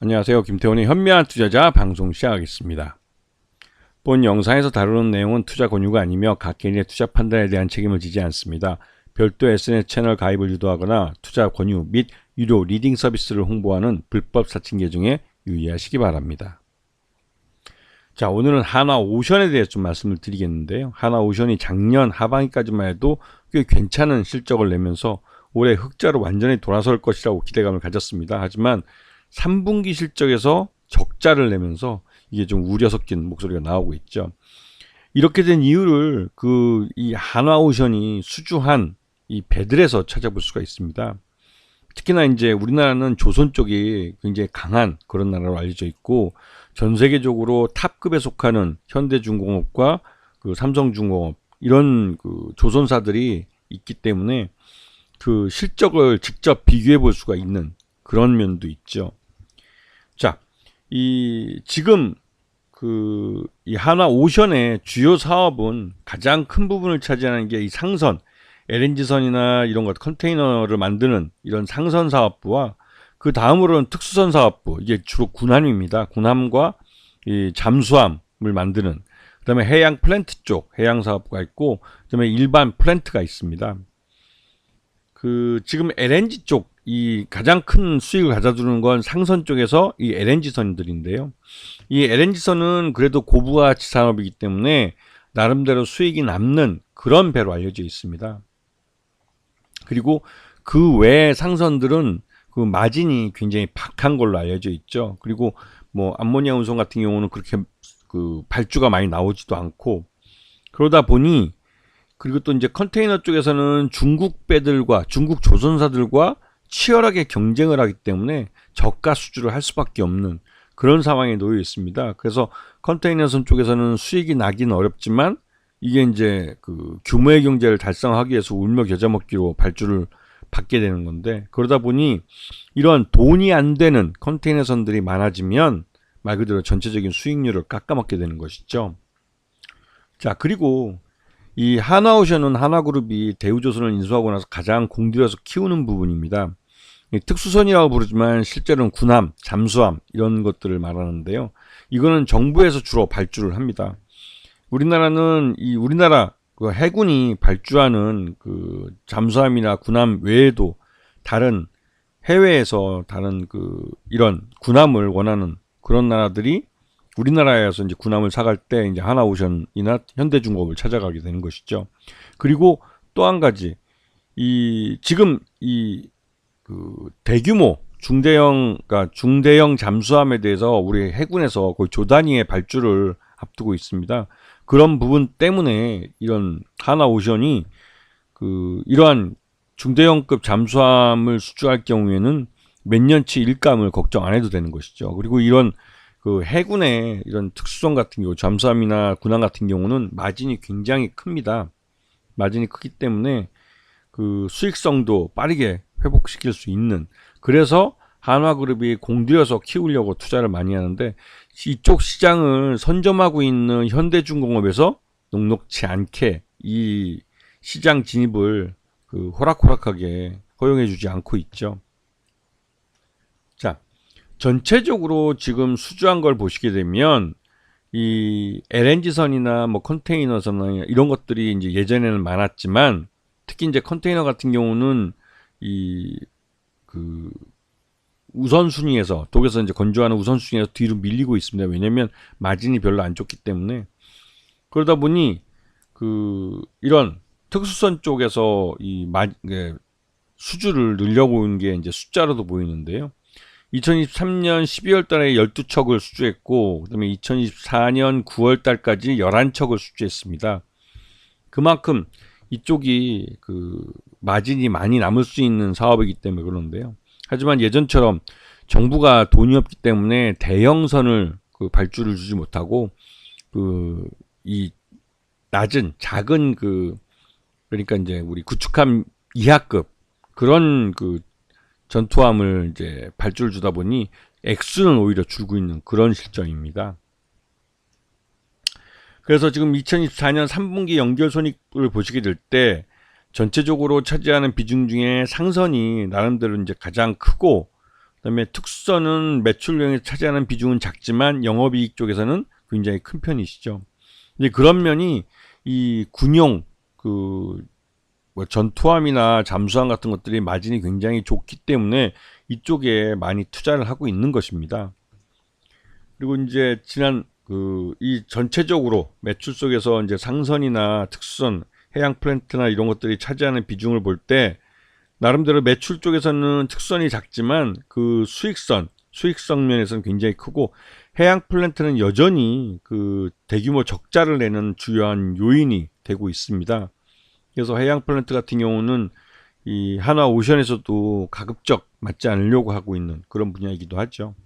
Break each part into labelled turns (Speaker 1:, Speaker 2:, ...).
Speaker 1: 안녕하세요. 김태훈의 현명한 투자자 방송 시작하겠습니다. 본 영상에서 다루는 내용은 투자 권유가 아니며 각 개인의 투자 판단에 대한 책임을 지지 않습니다. 별도 SNS 채널 가입을 유도하거나 투자 권유 및 유료 리딩 서비스를 홍보하는 불법 사칭 계정에 유의하시기 바랍니다. 자, 오늘은 하나오션에 대해서 좀 말씀을 드리겠는데요. 하나오션이 작년 하반기까지만 해도 꽤 괜찮은 실적을 내면서 올해 흑자로 완전히 돌아설 것이라고 기대감을 가졌습니다. 하지만 3분기 실적에서 적자를 내면서 이게 좀 우려 섞인 목소리가 나오고 있죠. 이렇게 된 이유를 이 하나오션이 수주한 이 배들에서 찾아볼 수가 있습니다. 특히나 이제 우리나라는 조선 쪽이 굉장히 강한 그런 나라로 알려져 있고, 전 세계적으로 탑급에 속하는 현대중공업과 삼성중공업 이런 조선사들이 있기 때문에 그 실적을 직접 비교해 볼 수가 있는 그런 면도 있죠. 자, 지금 이 하나오션의 주요 사업은 가장 큰 부분을 차지하는 게 이 상선, LNG선이나 이런 것, 컨테이너를 만드는 이런 상선 사업부와 그 다음으로는 특수선 사업부, 이게 주로 군함입니다. 군함과 이 잠수함을 만드는, 그 다음에 해양 플랜트 쪽 해양 사업부가 있고, 그 다음에 일반 플랜트가 있습니다. 지금 LNG 쪽, 이 가장 큰 수익을 가져두는 건 상선 쪽에서 이 LNG선들인데요. 이 LNG선은 그래도 고부가치 산업이기 때문에 나름대로 수익이 남는 그런 배로 알려져 있습니다. 그리고 그 외의 상선들은 그 마진이 굉장히 박한 걸로 알려져 있죠. 그리고 뭐 암모니아 운송 같은 경우는 그렇게 발주가 많이 나오지도 않고, 그러다 보니, 그리고 또 이제 컨테이너 쪽에서는 중국 배들과 중국 조선사들과 치열하게 경쟁을 하기 때문에 저가 수주를 할 수밖에 없는 그런 상황에 놓여 있습니다. 그래서 컨테이너선 쪽에서는 수익이 나기는 어렵지만, 이게 이제 규모의 경제를 달성하기 위해서 울며 겨자 먹기로 발주를 받게 되는 건데, 그러다 보니 이런 돈이 안 되는 컨테이너선들이 많아지면 말 그대로 전체적인 수익률을 깎아먹게 되는 것이죠. 자, 그리고 이 하나오션은 하나그룹이 대우조선을 인수하고 나서 가장 공들여서 키우는 부분입니다. 특수선이라고 부르지만 실제로는 군함, 잠수함 이런 것들을 말하는데요. 이거는 정부에서 주로 발주를 합니다. 우리나라는 우리나라 해군이 발주하는 잠수함이나 군함 외에도 다른 해외에서 다른 이런 군함을 원하는 그런 나라들이 우리나라에서 이제 군함을 사갈 때 이제 하나오션이나 현대중공업을 찾아가게 되는 것이죠. 그리고 또 한 가지, 지금 대규모 중대형 잠수함에 대해서 우리 해군에서 거의 조 단위의 발주를 앞두고 있습니다. 그런 부분 때문에 이런 하나오션이 이러한 중대형급 잠수함을 수주할 경우에는 몇 년치 일감을 걱정 안 해도 되는 것이죠. 그리고 이런 해군의 이런 특수선 같은 경우, 잠수함이나 군함 같은 경우는 마진이 굉장히 큽니다. 마진이 크기 때문에 수익성도 빠르게 회복시킬 수 있는, 그래서 한화그룹이 공들여서 키우려고 투자를 많이 하는데, 이쪽 시장을 선점하고 있는 현대중공업에서 녹록치 않게 이 시장 진입을 호락호락하게 허용해주지 않고 있죠. 자, 전체적으로 지금 수주한 걸 보시게 되면 이 LNG선이나 뭐 컨테이너선이나 이런 것들이 이제 예전에는 많았지만, 특히 이제 컨테이너 같은 경우는 우선순위에서, 독일에서 이제 건조하는 우선순위에서 뒤로 밀리고 있습니다. 왜냐면 마진이 별로 안 좋기 때문에. 그러다 보니 이런 특수선 쪽에서 수주를 늘려고 온 게 이제 숫자로도 보이는데요. 2023년 12월 달에 12척을 수주했고, 그다음에 2024년 9월 달까지 11척을 수주했습니다. 그만큼 이쪽이 마진이 많이 남을 수 있는 사업이기 때문에 그러는데요. 하지만 예전처럼 정부가 돈이 없기 때문에 대형선을 발주를 주지 못하고 이 낮은 작은 그러니까 이제 우리 구축함 이하급 그런 전투함을 이제 발주를 주다 보니 액수는 오히려 줄고 있는 그런 실정입니다. 그래서 지금 2024년 3분기 연결 손익을 보시게 될 때 전체적으로 차지하는 비중 중에 상선이 나름대로 이제 가장 크고, 그다음에 특수선은 매출 외형에서 차지하는 비중은 작지만 영업이익 쪽에서는 굉장히 큰 편이시죠. 이제 그런 면이 이 군용 뭐 전투함이나 잠수함 같은 것들이 마진이 굉장히 좋기 때문에 이쪽에 많이 투자를 하고 있는 것입니다. 그리고 이제 이 전체적으로 매출 속에서 이제 상선이나 특수선, 해양 플랜트나 이런 것들이 차지하는 비중을 볼 때 나름대로 매출 쪽에서는 특수선이 작지만 그 수익성 면에서는 굉장히 크고, 해양 플랜트는 여전히 그 대규모 적자를 내는 주요한 요인이 되고 있습니다. 그래서 해양 플랜트 같은 경우는 이 한화오션에서도 가급적 맞지 않으려고 하고 있는 그런 분야이기도 하죠.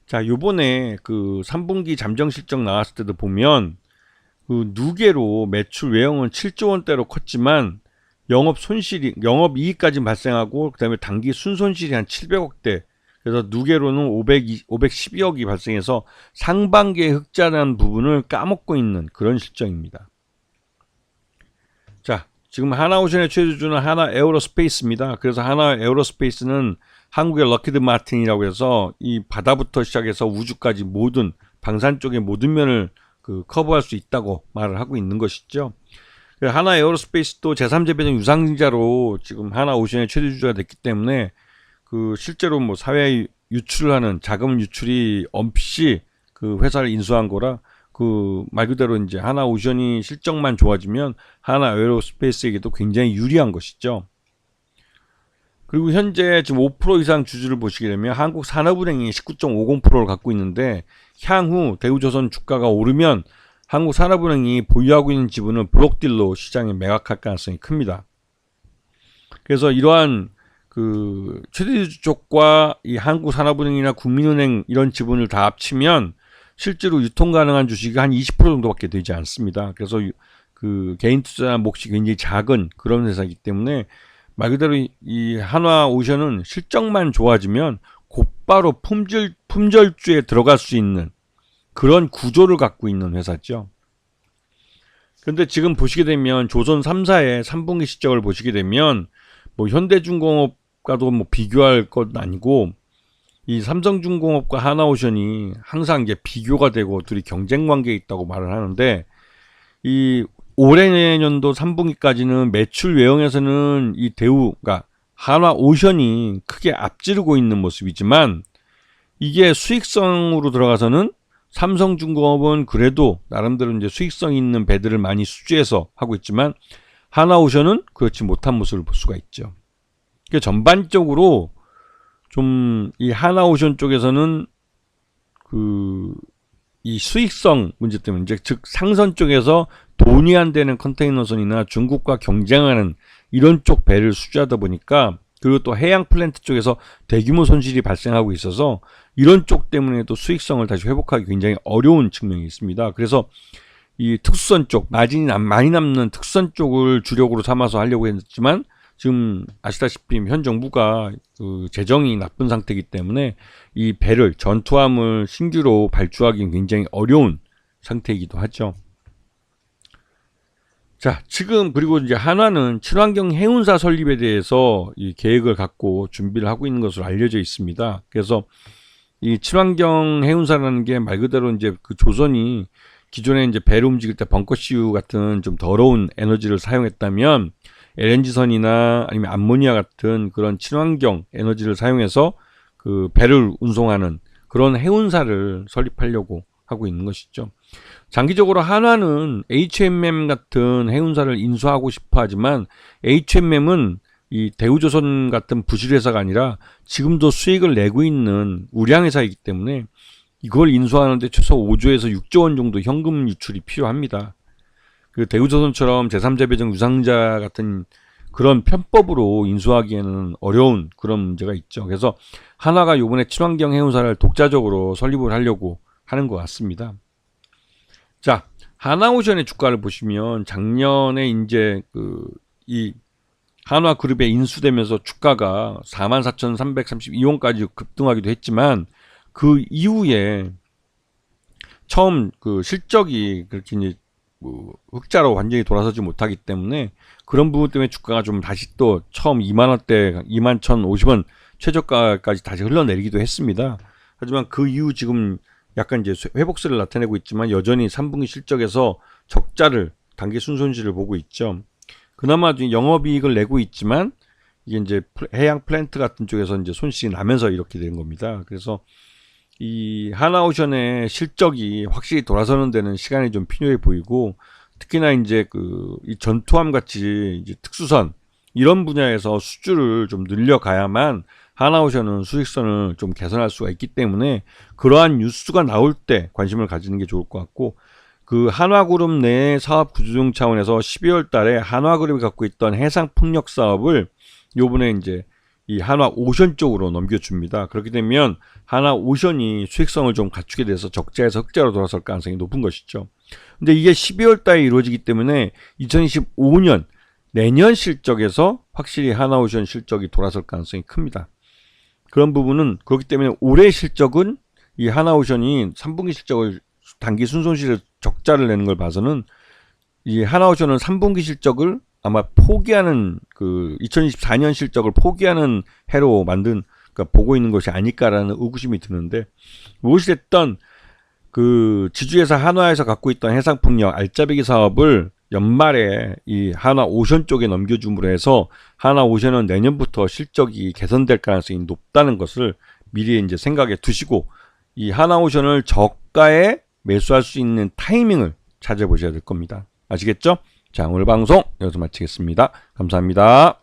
Speaker 1: 자, 요번에 그 3분기 잠정 실적 나왔을 때도 보면 그 누계로 매출 외형은 7조 원대로 컸지만 영업 이익까지 발생하고 그다음에 단기 순손실이 한 700억대. 그래서 누계로는 512억이 발생해서 상반기에 흑자난 부분을 까먹고 있는 그런 실정입니다. 자, 지금 하나오션의 최저주는 하나에어로스페이스입니다. 그래서 하나에어로스페이스는 한국의 럭키드 마틴이라고 해서 이 바다부터 시작해서 우주까지 모든 방산 쪽의 모든 면을 커버할 수 있다고 말을 하고 있는 것이죠. 하나에어로스페이스도 제3재배정 유상증자로 지금 하나오션의 최대주주가 됐기 때문에 실제로 뭐 사회에 유출을 하는 자금 유출이 없이 그 회사를 인수한 거라 말 그대로 이제 하나오션이 실적만 좋아지면 하나에어로스페이스에게도 굉장히 유리한 것이죠. 그리고 현재 지금 5% 이상 주주를 보시게 되면 한국산업은행이 19.50%를 갖고 있는데, 향후 대우조선 주가가 오르면 한국산업은행이 보유하고 있는 지분을 블록딜로 시장에 매각할 가능성이 큽니다. 그래서 이러한 최대주주 쪽과 이 한국산업은행이나 국민은행 이런 지분을 다 합치면 실제로 유통 가능한 주식이 한 20% 정도밖에 되지 않습니다. 그래서 개인 투자 몫이 굉장히 작은 그런 회사이기 때문에 말 그대로 이 한화오션은 실적만 좋아지면 곧바로 품절주에 들어갈 수 있는 그런 구조를 갖고 있는 회사죠. 그런데 지금 보시게 되면 조선 3사의 3분기 실적을 보시게 되면 뭐 현대중공업과도 뭐 비교할 것 아니고, 이 삼성중공업과 하나오션이 항상 이제 비교가 되고 둘이 경쟁 관계에 있다고 말을 하는데, 이 올해 내년도 3분기까지는 매출 외형에서는 이 그러니까 한화오션이 크게 앞지르고 있는 모습이지만, 이게 수익성으로 들어가서는 삼성중공업은 그래도 나름대로 이제 수익성 있는 배들을 많이 수주해서 하고 있지만 하나오션은 그렇지 못한 모습을 볼 수가 있죠. 그러니까 전반적으로 좀 이 하나오션 쪽에서는 이 수익성 문제 때문에, 즉 상선 쪽에서 돈이 안 되는 컨테이너선이나 중국과 경쟁하는 이런 쪽 배를 수주하다 보니까, 그리고 또 해양 플랜트 쪽에서 대규모 손실이 발생하고 있어서 이런 쪽 때문에도 수익성을 다시 회복하기 굉장히 어려운 측면이 있습니다. 그래서 이 특수선 쪽, 마진이 많이 남는 특수선 쪽을 주력으로 삼아서 하려고 했지만, 지금 아시다시피 현 정부가 재정이 나쁜 상태이기 때문에 이 배를, 전투함을 신규로 발주하기는 굉장히 어려운 상태이기도 하죠. 자, 지금 그리고 이제 한화는 친환경 해운사 설립에 대해서 이 계획을 갖고 준비를 하고 있는 것으로 알려져 있습니다. 그래서 이 친환경 해운사라는 게 말 그대로 이제 조선이 기존에 이제 배를 움직일 때 벙커CU 같은 좀 더러운 에너지를 사용했다면, LNG선이나 아니면 암모니아 같은 그런 친환경 에너지를 사용해서 배를 운송하는 그런 해운사를 설립하려고 하고 있는 것이죠. 장기적으로 한화는 HMM 같은 해운사를 인수하고 싶어 하지만, HMM은 이 대우조선 같은 부실회사가 아니라 지금도 수익을 내고 있는 우량회사이기 때문에 이걸 인수하는데 최소 5조에서 6조 원 정도 현금 유출이 필요합니다. 대우조선처럼 제3재배정 유상자 같은 그런 편법으로 인수하기에는 어려운 그런 문제가 있죠. 그래서 한화가 이번에 친환경 해운사를 독자적으로 설립을 하려고 하는 것 같습니다. 자, 하나오션의 주가를 보시면 작년에 이제 이 한화그룹에 인수되면서 주가가 44,332원까지 급등하기도 했지만, 그 이후에 처음 실적이 그렇게 이제 흑자로 완전히 돌아서지 못하기 때문에 그런 부분 때문에 주가가 좀 다시 또 처음 2만원대 21,050원 최저가까지 다시 흘러내리기도 했습니다. 하지만 그 이후 지금 약간 이제 회복세를 나타내고 있지만 여전히 3분기 실적에서 적자를 단기 순손실을 보고 있죠. 그나마 영업이익을 내고 있지만 이게 이제 해양 플랜트 같은 쪽에서 이제 손실이 나면서 이렇게 된 겁니다. 그래서 이 하나오션의 실적이 확실히 돌아서는 데는 시간이 좀 필요해 보이고 특히나 이제 이 전투함 같이 이제 특수선 이런 분야에서 수주를 좀 늘려가야만 하나오션은 수익성을 좀 개선할 수가 있기 때문에 그러한 뉴스가 나올 때 관심을 가지는 게 좋을 것 같고 그 한화그룹 내 사업 구조조정 차원에서 12월 달에 한화그룹이 갖고 있던 해상 풍력 사업을 요번에 이제 이 한화오션 쪽으로 넘겨줍니다. 그렇게 되면 한화오션이 수익성을 좀 갖추게 돼서 적자에서 흑자로 돌아설 가능성이 높은 것이죠. 근데 이게 12월 달에 이루어지기 때문에 2025년 내년 실적에서 확실히 하나오션 실적이 돌아설 가능성이 큽니다. 그런 부분은 그렇기 때문에 올해 실적은 이 하나오션이 3분기 실적을 단기 순손실을 적자를 내는 걸 봐서는 이 하나오션은 3분기 실적을 아마 포기하는 2024년 실적을 포기하는 해로 만든 그러니까 보고 있는 것이 아닐까라는 의구심이 드는데 무엇이 됐든 지주회사 한화에서 갖고 있던 해상풍력 알짜배기 사업을 연말에 이 하나오션 쪽에 넘겨줌으로 해서 하나오션은 내년부터 실적이 개선될 가능성이 높다는 것을 미리 이제 생각해 두시고 이 하나오션을 저가에 매수할 수 있는 타이밍을 찾아보셔야 될 겁니다. 아시겠죠? 자, 오늘 방송 여기서 마치겠습니다. 감사합니다.